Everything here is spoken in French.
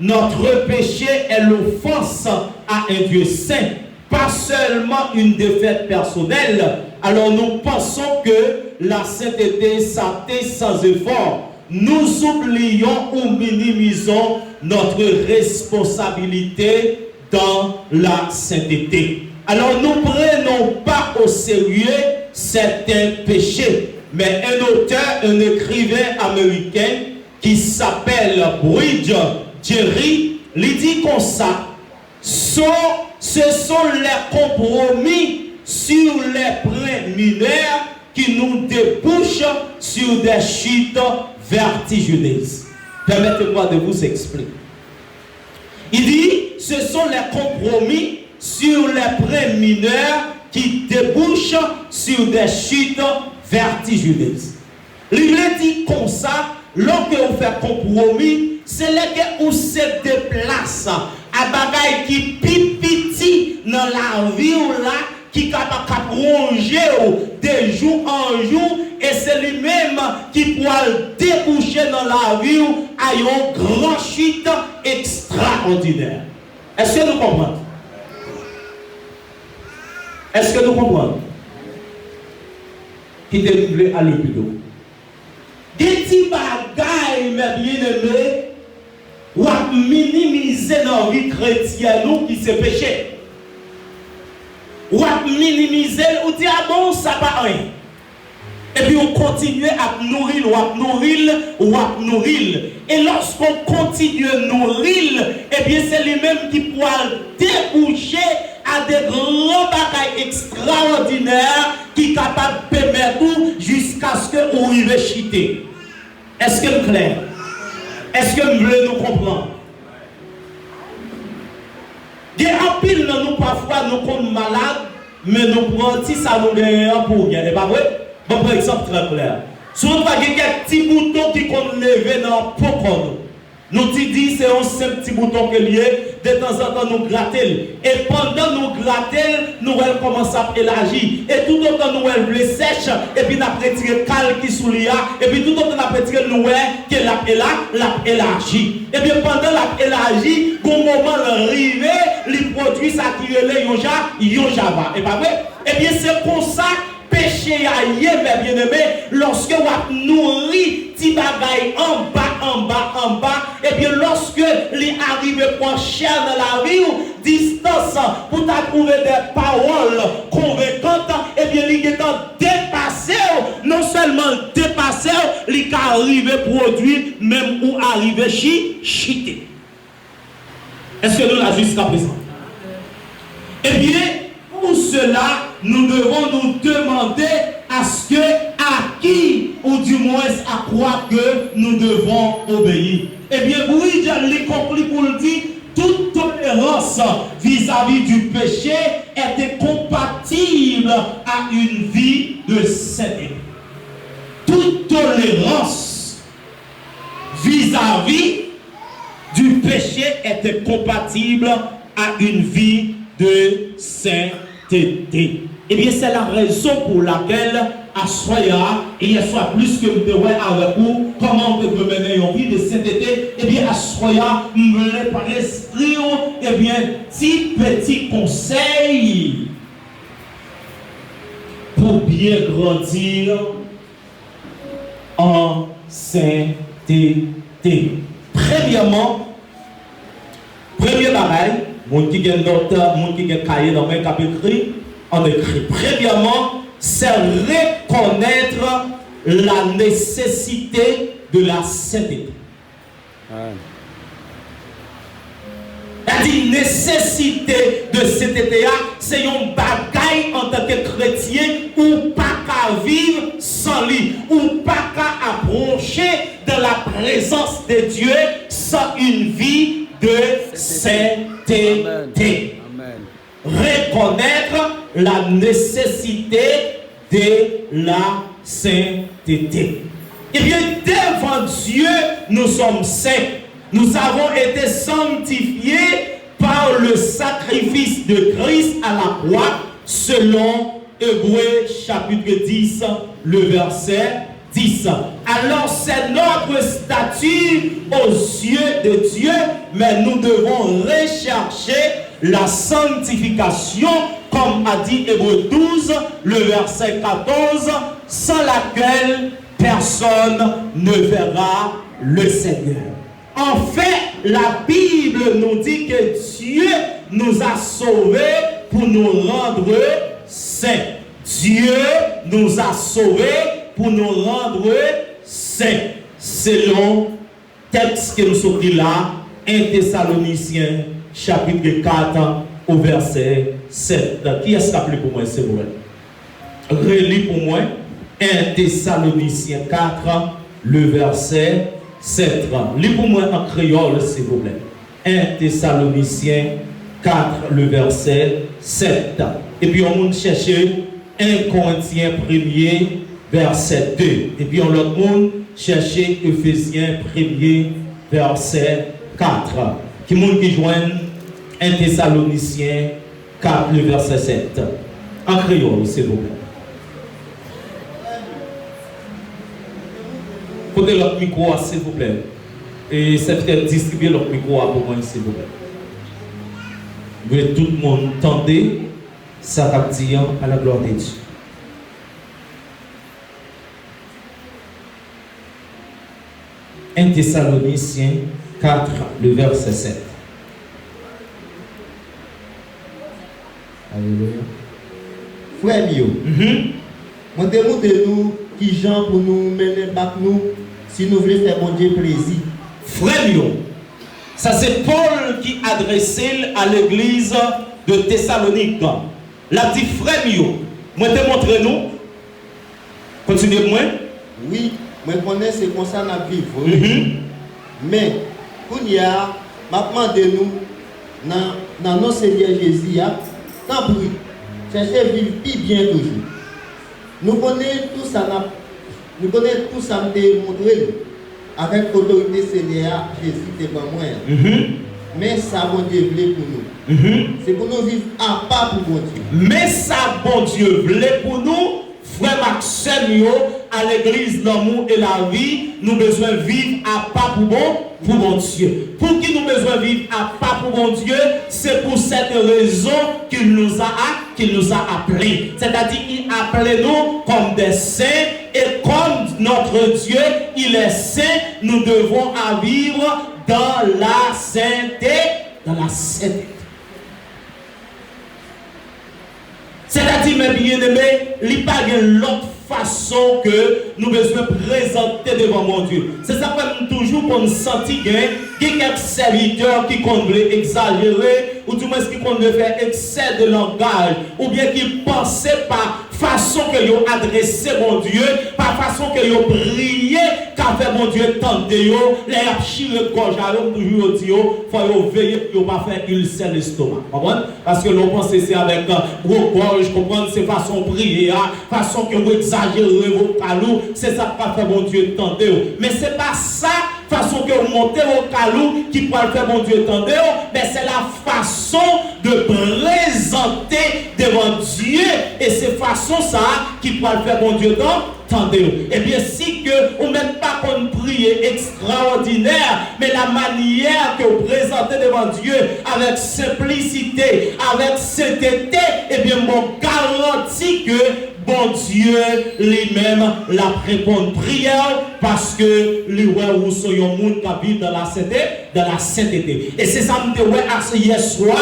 notre péché est l'offense à un Dieu saint, pas seulement une défaite personnelle. Alors nous pensons que la sainteté s'atteint sans effort. Nous oublions ou minimisons notre responsabilité dans la sainteté. Alors nous ne prenons pas au sérieux certains péchés. Mais un auteur, un écrivain américain qui s'appelle Bridge Jerry, il dit comme ça, ce sont les compromis sur les préliminaires qui nous débouchent sur des chutes vertigineuses. Permettez-moi de vous expliquer. Il dit, ce sont les compromis sur les préliminaires qui débouchent sur des chutes vertigineuses. L'Bible dit comme ça, lorsque vous faites compromis, c'est là que vous se déplace à bagaille qui pipiti dans la vie là, qui capable ronger de jour en jour, et c'est lui-même qui pourra déboucher dans la vie à une grande chute extraordinaire. Est-ce que nous comprenons? Est-ce que nous comprenons? Qui délivré à l'hôpital. Des petits bagailles, mes bien-aimés, ou à minimiser dans la vie chrétienne qui se péché. Ou à minimiser, ou dire, ah bon, ça va rien. Et puis on continue à nourrir, ou à nourrir. Et lorsqu'on continue à nourrir, et bien c'est lui-même qui pourra déboucher à des grands bagailles extraordinaires qui sont capables de permettre jusqu'à ce que vous arrivez à chiter. Est-ce que c'est clair? Est-ce que vous voulez nous comprendre? Il y a un pile dans nous parfois, nous sommes malades, mais nous prenons ça nous gagnons pour gagner. Pas vrai? Bon, par exemple, très clair. Si on a quelques petits boutons qui sont levés dans le pot, nous disons c'est un simple petit bouton que lié, de temps en temps nous gratter. Et pendant nous gratter, nous commençons à élargir. Et tout autant nous le sèche, et puis nous retirons le cal qui sous l'IA, et puis tout autant nous retirons nous que l'a élargi. Et bien pendant l'a élargi, au moment d'arriver, les produits ça qui relève Yonjava. Et pas vrai? Et bien c'est pour ça. Péché ailleurs, mes bien-aimés, lorsque vous nourrit petit bagaille en bas, et bien lorsque les arrive pour cher dans la vie, distance, pour trouver des paroles convaincantes, et bien il est dépassé, non seulement dépassé, il arrive produire, même ou arrive chiter. Est-ce que nous l'avons jusqu'à présent? Eh bien, pour cela, nous devons nous demander à ce que, à qui, ou du moins à quoi que nous devons obéir. Eh bien, oui, j'ai compris pour le dire, toute tolérance vis-à-vis du péché est compatible à une vie de sainteté. Toute tolérance vis-à-vis du péché est compatible à une vie de sainteté. Eh bien, c'est la raison pour laquelle, à Soya, et il y a soit plus que nous devons avec vous, comment on peut mener une vie de sainteté. Eh bien, à Soya, nous voulons par l'esprit, eh bien, petit conseil pour bien grandir en sainteté. Premièrement, premier bagage, mon qui a note, mon qui a cahier dans mes cap écrit, on écrit. Premièrement, c'est reconnaître la nécessité de la sainteté. La nécessité de sainteté, c'est un bagaille en tant que chrétien ou pas qu'à vivre sans lui, ou pas qu'à approcher de la présence de Dieu sans une vie de sainteté. Amen. Reconnaître la nécessité de la sainteté. Eh bien, devant Dieu, nous sommes saints. Nous avons été sanctifiés par le sacrifice de Christ à la croix, selon Hébreux chapitre 10, le verset 10. Alors c'est notre statut aux yeux de Dieu, mais nous devons rechercher la sanctification, comme a dit Hébreux 12, le verset 14, sans laquelle personne ne verra le Seigneur. En fait, la Bible nous dit que Dieu nous a sauvés pour nous rendre saints. Dieu nous a sauvés pour nous rendre saints. Selon le texte que nous sommes là, 1 Thessaloniciens, chapitre 4, au verset 7. Qui est-ce qui a appelé pour moi, c'est vrai? Relis pour moi 1 Thessaloniciens 4, le verset 7. Lis pour moi en créole, s'il vous plaît. 1 Thessaloniciens 4, le verset 7. Et puis on va chercher 1 Corinthiens 1er, verset 2. Et puis on l'autre monde chercher Ephésiens 1er, verset 4. Qui monde qui joignent 1 Thessaloniciens 4, le verset 7. En créole, s'il vous plaît. Prenez l'autre micro, s'il vous plaît. Et c'est peut-être distribuer l'autre micro pour moi, s'il vous plaît. Vous voulez tout le monde entendre ça va dire à la gloire de Dieu. « 1 Thessaloniciens 4, le verset 7. Alléluia. Frère Mio, moi demandez-nous qui Jean pour nous mener back nous si nous voulons faire bon Dieu plaisir. Frère Mio, ça c'est Paul qui adressait à l'église de Thessalonique. La dit frère Mio, moi te montre nous. Continuez moi. Oui, moi connais c'est comme ça n'a vivre. Mais pour y a maintenant de nous dans nos Seigneur Jésus, tant pis, cherchez vivre plus bien toujours. Nous connaissons tout ça, nous connaissons tout ça démontré avec l'autorité Seigneur Jésus devant moi. Mais ça bon Dieu voulait pour nous. C'est pour nous vivre à part pour bon Dieu. Mais ça bon Dieu voulait pour nous, frère Maxime, à l'église l'amour et la vie, nous besoin vivre à part pour bon Dieu. Pour qui nous besoin vivre à part pour bon Dieu, c'est pour cette raison qu'il nous a appelés. C'est-à-dire qu'il appelait nous comme des saints et comme notre Dieu, il est saint, nous devons à vivre dans la sainteté, C'est-à-dire, mes bien-aimés, il n'y a pas l'autre façon que nous devons présenter devant mon Dieu. C'est ça que nous toujours pour nous sentir qu'il y a quelques serviteurs qui veulent exagérer, ou du moins qui veulent faire excès de langage, ou bien qui pensent par façon que ils ont adressé mon Dieu, par façon que ils ont prié, qu'a fait mon Dieu tente de yo, les chire gorge à l'homme toujours dit yo, faut veiller pour pas faire ulcère l'estomac. Comprenez? Parce que l'on pense c'est avec gros gorge, comprendre c'est façon prier, façon que vous exagérez vos calous, c'est ça qu'a fait mon Dieu tente de yo. Mais c'est pas ça façon que vous montez vos calous qui peut faire mon Dieu tente de yo, mais c'est la façon de présenter devant Dieu et c'est façon ça qui peut faire mon Dieu tendez. Et bien si que ou même pas qu'on prie extraordinaire, mais la manière que vous présentez devant Dieu avec simplicité, avec sainteté, et bien mon garantit que bon Dieu lui-même la répond prière parce que lui ou soyons monde qui vit dans la sainteté, Et c'est ça me dit hier soir